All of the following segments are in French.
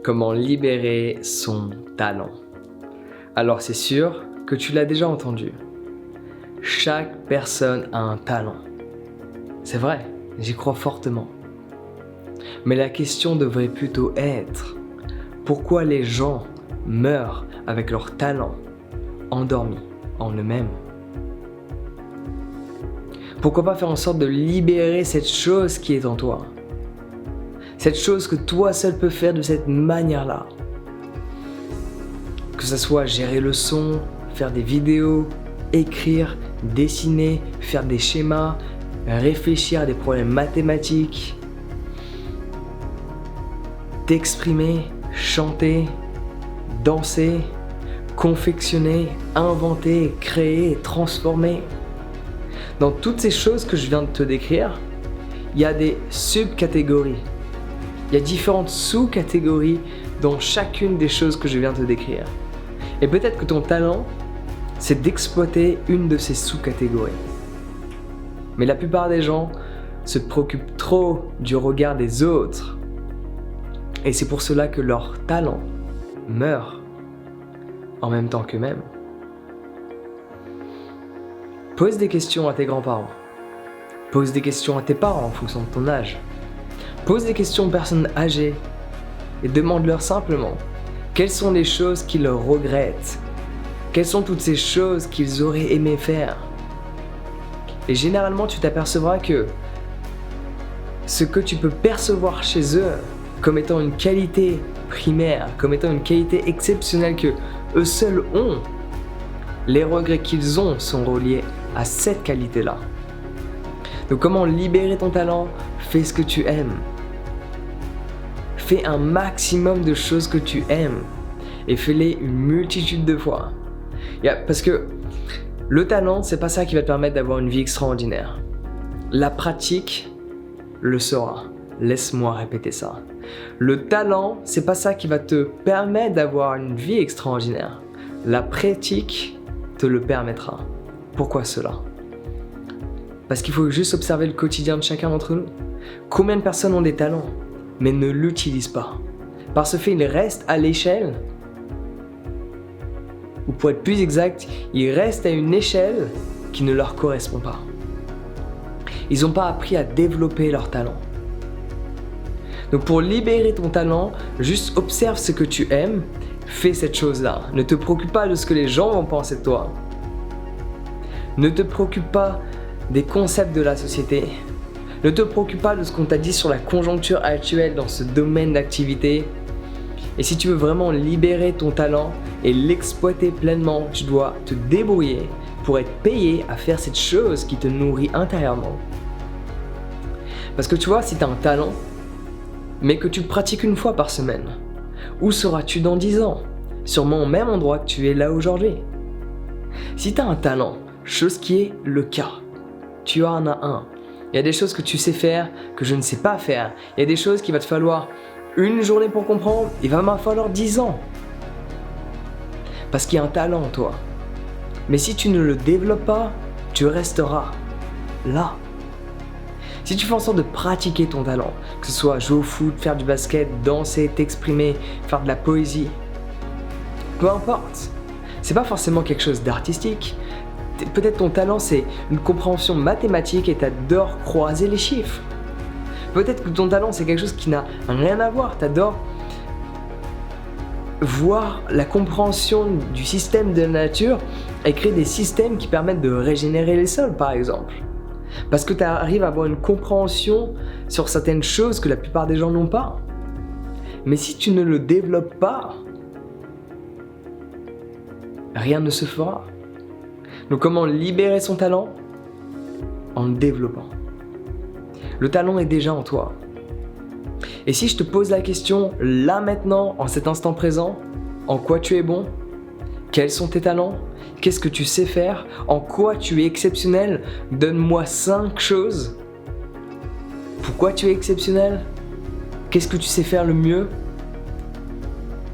Comment libérer son talent. Alors c'est sûr que tu l'as déjà entendu. Chaque personne a un talent. C'est vrai, j'y crois fortement. Mais la question devrait plutôt être, pourquoi les gens meurent avec leur talent endormis en eux-mêmes? Pourquoi pas faire en sorte de libérer cette chose qui est en toi? Cette chose que toi seul peux faire de cette manière-là. Que ce soit gérer le son, faire des vidéos, écrire, dessiner, faire des schémas, réfléchir à des problèmes mathématiques, t'exprimer, chanter, danser, confectionner, inventer, créer, transformer. Dans toutes ces choses que je viens de te décrire, il y a des subcatégories. Il y a différentes sous-catégories dans chacune des choses que je viens de te décrire. Et peut-être que ton talent, c'est d'exploiter une de ces sous-catégories. Mais la plupart des gens se préoccupent trop du regard des autres. Et c'est pour cela que leur talent meurt en même temps qu'eux-mêmes. Pose des questions à tes grands-parents. Pose des questions à tes parents en fonction de ton âge. Pose des questions aux personnes âgées et demande-leur simplement quelles sont les choses qu'ils regrettent. Quelles sont toutes ces choses qu'ils auraient aimé faire. Et généralement, tu t'apercevras que ce que tu peux percevoir chez eux comme étant une qualité primaire, comme étant une qualité exceptionnelle que eux seuls ont, les regrets qu'ils ont sont reliés à cette qualité-là. Donc comment libérer ton talent? Fais ce que tu aimes. Fais un maximum de choses que tu aimes et fais-les une multitude de fois. Parce que le talent, c'est pas ça qui va te permettre d'avoir une vie extraordinaire. La pratique le sera. Laisse-moi répéter ça. Le talent, c'est pas ça qui va te permettre d'avoir une vie extraordinaire. La pratique te le permettra. Pourquoi cela? Parce qu'il faut juste observer le quotidien de chacun d'entre nous. Combien de personnes ont des talents, mais ne l'utilisent pas? Par ce fait, ils restent à l'échelle, ou pour être plus exact, ils restent à une échelle qui ne leur correspond pas. Ils n'ont pas appris à développer leur talent. Donc pour libérer ton talent, juste observe ce que tu aimes, fais cette chose-là. Ne te préoccupe pas de ce que les gens vont penser de toi. Ne te préoccupe pas des concepts de la société. Ne te préoccupe pas de ce qu'on t'a dit sur la conjoncture actuelle dans ce domaine d'activité. Et si tu veux vraiment libérer ton talent et l'exploiter pleinement, tu dois te débrouiller pour être payé à faire cette chose qui te nourrit intérieurement. Parce que tu vois, si tu as un talent, mais que tu le pratiques une fois par semaine, où seras-tu dans 10 ans? Sûrement au même endroit que tu es là aujourd'hui. Si tu as un talent, chose qui est le cas, tu en as un. Il y a des choses que tu sais faire, que je ne sais pas faire. Il y a des choses qu'il va te falloir une journée pour comprendre, il va m'en falloir 10 ans. Parce qu'il y a un talent en toi. Mais si tu ne le développes pas, tu resteras là. Si tu fais en sorte de pratiquer ton talent, que ce soit jouer au foot, faire du basket, danser, t'exprimer, faire de la poésie, peu importe. C'est pas forcément quelque chose d'artistique. Peut-être ton talent c'est une compréhension mathématique et t'adores croiser les chiffres. Peut-être que ton talent c'est quelque chose qui n'a rien à voir. T'adores voir la compréhension du système de la nature et créer des systèmes qui permettent de régénérer les sols par exemple. Parce que tu arrives à avoir une compréhension sur certaines choses que la plupart des gens n'ont pas. Mais si tu ne le développes pas, rien ne se fera. Donc comment libérer son talent? En le développant. Le talent est déjà en toi. Et si je te pose la question, là maintenant, en cet instant présent, en quoi tu es bon? Quels sont tes talents? Qu'est-ce que tu sais faire? En quoi tu es exceptionnel? Donne-moi 5 choses. Pourquoi tu es exceptionnel? Qu'est-ce que tu sais faire le mieux?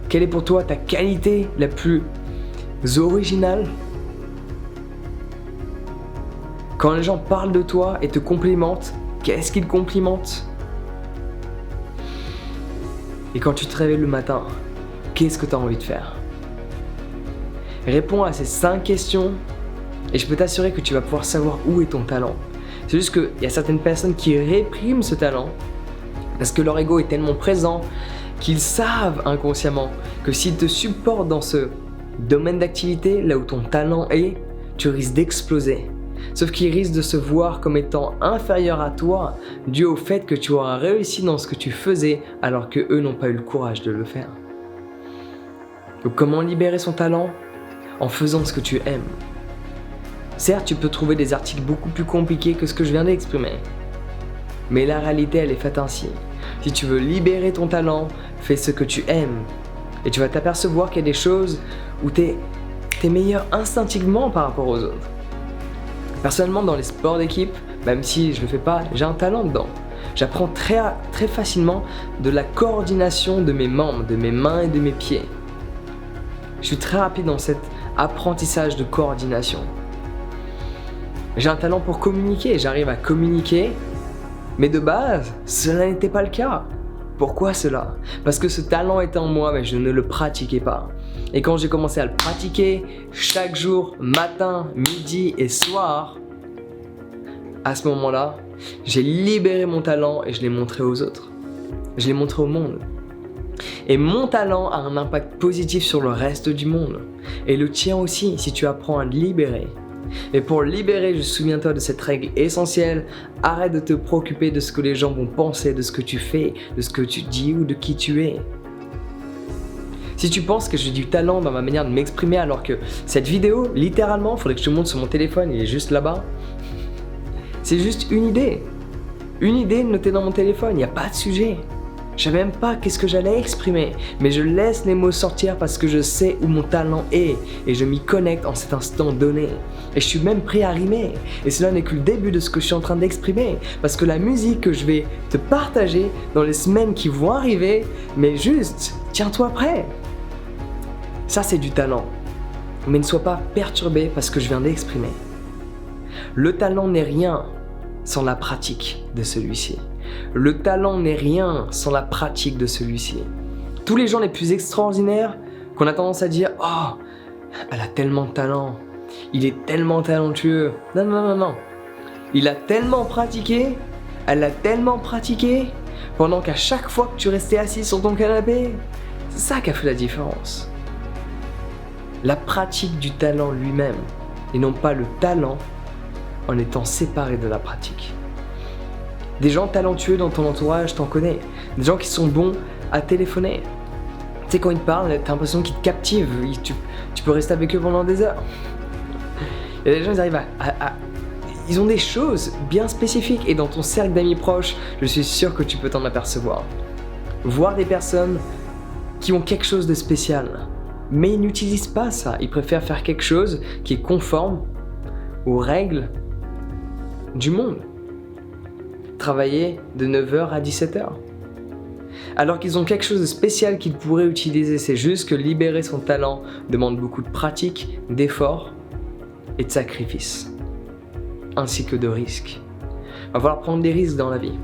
Quelle est pour toi ta qualité la plus originale? Quand les gens parlent de toi et te complimentent, qu'est-ce qu'ils complimentent? Et quand tu te réveilles le matin, qu'est-ce que tu as envie de faire? Réponds à ces 5 questions et je peux t'assurer que tu vas pouvoir savoir où est ton talent. C'est juste qu'il y a certaines personnes qui répriment ce talent parce que leur ego est tellement présent qu'ils savent inconsciemment que s'ils te supportent dans ce domaine d'activité, là où ton talent est, tu risques d'exploser. Sauf qu'ils risquent de se voir comme étant inférieurs à toi dû au fait que tu auras réussi dans ce que tu faisais alors que eux n'ont pas eu le courage de le faire. Donc comment libérer son talent? En faisant ce que tu aimes. Certes, tu peux trouver des articles beaucoup plus compliqués que ce que je viens d'exprimer. Mais la réalité, elle est faite ainsi. Si tu veux libérer ton talent, fais ce que tu aimes. Et tu vas t'apercevoir qu'il y a des choses où t'es meilleur instinctivement par rapport aux autres. Personnellement, dans les sports d'équipe, même si je le fais pas, j'ai un talent dedans. J'apprends très facilement de la coordination de mes membres, de mes mains et de mes pieds. Je suis très rapide dans cet apprentissage de coordination. J'ai un talent pour communiquer, j'arrive à communiquer, mais de base, cela n'était pas le cas. Pourquoi cela? Parce que ce talent était en moi, mais je ne le pratiquais pas. Et quand j'ai commencé à le pratiquer, chaque jour, matin, midi et soir, à ce moment-là, j'ai libéré mon talent et je l'ai montré aux autres. Je l'ai montré au monde. Et mon talent a un impact positif sur le reste du monde. Et le tien aussi, si tu apprends à le libérer. Et pour le libérer, souviens-toi de cette règle essentielle. Arrête de te préoccuper de ce que les gens vont penser, de ce que tu fais, de ce que tu dis ou de qui tu es. Si tu penses que j'ai du talent dans ma manière de m'exprimer alors que cette vidéo, littéralement, il faudrait que je te montre sur mon téléphone, il est juste là-bas. C'est juste une idée. Une idée notée dans mon téléphone, il n'y a pas de sujet. Je savais même pas qu'est-ce que j'allais exprimer, mais je laisse les mots sortir parce que je sais où mon talent est et je m'y connecte en cet instant donné. Et je suis même prêt à rimer. Et cela n'est que le début de ce que je suis en train d'exprimer parce que la musique que je vais te partager dans les semaines qui vont arriver, mais juste, tiens-toi prêt. Ça c'est du talent. Mais ne sois pas perturbé parce que je viens d'exprimer. Le talent n'est rien sans la pratique de celui-ci. Le talent n'est rien sans la pratique de celui-ci. Tous les gens les plus extraordinaires qu'on a tendance à dire « Oh, elle a tellement de talent, il est tellement talentueux. » Non, non, non, non. Il a tellement pratiqué, elle a tellement pratiqué, pendant qu'à chaque fois que tu restais assis sur ton canapé, c'est ça qui a fait la différence. La pratique du talent lui-même, et non pas le talent en étant séparé de la pratique. Des gens talentueux dans ton entourage, t'en connais. Des gens qui sont bons à téléphoner. Tu sais, quand ils te parlent, t'as l'impression qu'ils te captivent. Tu peux rester avec eux pendant des heures. Il y a des gens, ils arrivent ils ont des choses bien spécifiques. Et dans ton cercle d'amis proches, je suis sûr que tu peux t'en apercevoir. Voir des personnes qui ont quelque chose de spécial. Mais ils n'utilisent pas ça. Ils préfèrent faire quelque chose qui est conforme aux règles du monde. Travailler de 9h à 17h. Alors qu'ils ont quelque chose de spécial qu'ils pourraient utiliser, c'est juste que libérer son talent demande beaucoup de pratique, d'efforts et de sacrifices, ainsi que de risques. Il va falloir prendre des risques dans la vie,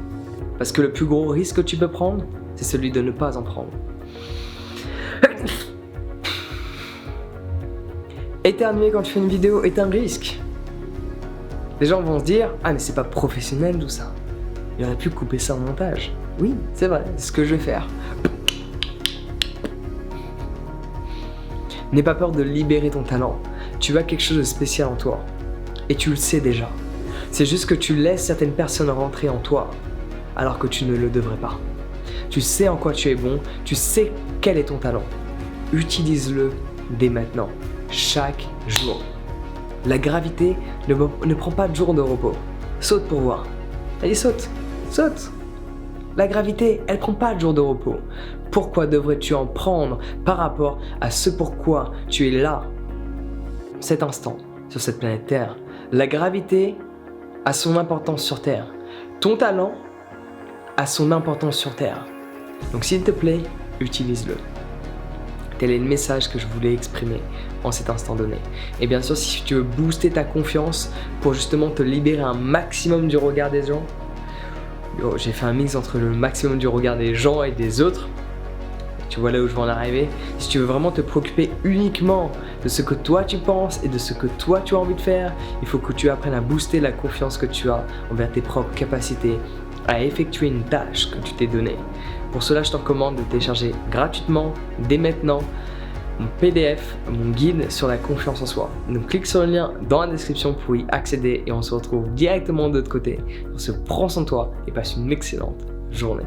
parce que le plus gros risque que tu peux prendre, c'est celui de ne pas en prendre. Éternuer quand tu fais une vidéo est un risque. Les gens vont se dire « Ah mais c'est pas professionnel tout ça. Il aurait pu couper ça en montage. » Oui, c'est vrai, c'est ce que je vais faire. N'aie pas peur de libérer ton talent. Tu as quelque chose de spécial en toi. Et tu le sais déjà. C'est juste que tu laisses certaines personnes rentrer en toi, alors que tu ne le devrais pas. Tu sais en quoi tu es bon, tu sais quel est ton talent. Utilise-le dès maintenant, chaque jour. La gravité ne prend pas de jour de repos. Saute pour voir. Allez, saute, saute. La gravité, elle prend pas de jour de repos. Pourquoi devrais-tu en prendre par rapport à ce pourquoi tu es là, cet instant, sur cette planète Terre? La gravité a son importance sur Terre. Ton talent a son importance sur Terre. Donc s'il te plaît, utilise-le. Tel est le message que je voulais exprimer en cet instant donné. Et bien sûr, si tu veux booster ta confiance pour justement te libérer un maximum du regard des gens, j'ai fait un mix entre le maximum du regard des gens et des autres. Tu vois là où je veux en arriver? Si tu veux vraiment te préoccuper uniquement de ce que toi tu penses et de ce que toi tu as envie de faire, il faut que tu apprennes à booster la confiance que tu as envers tes propres capacités à effectuer une tâche que tu t'es donnée. Pour cela, je te recommande de télécharger gratuitement, dès maintenant, mon PDF, mon guide sur la confiance en soi. Donc clique sur le lien dans la description pour y accéder et on se retrouve directement de l'autre côté. On se prend soin de toi et passe une excellente journée.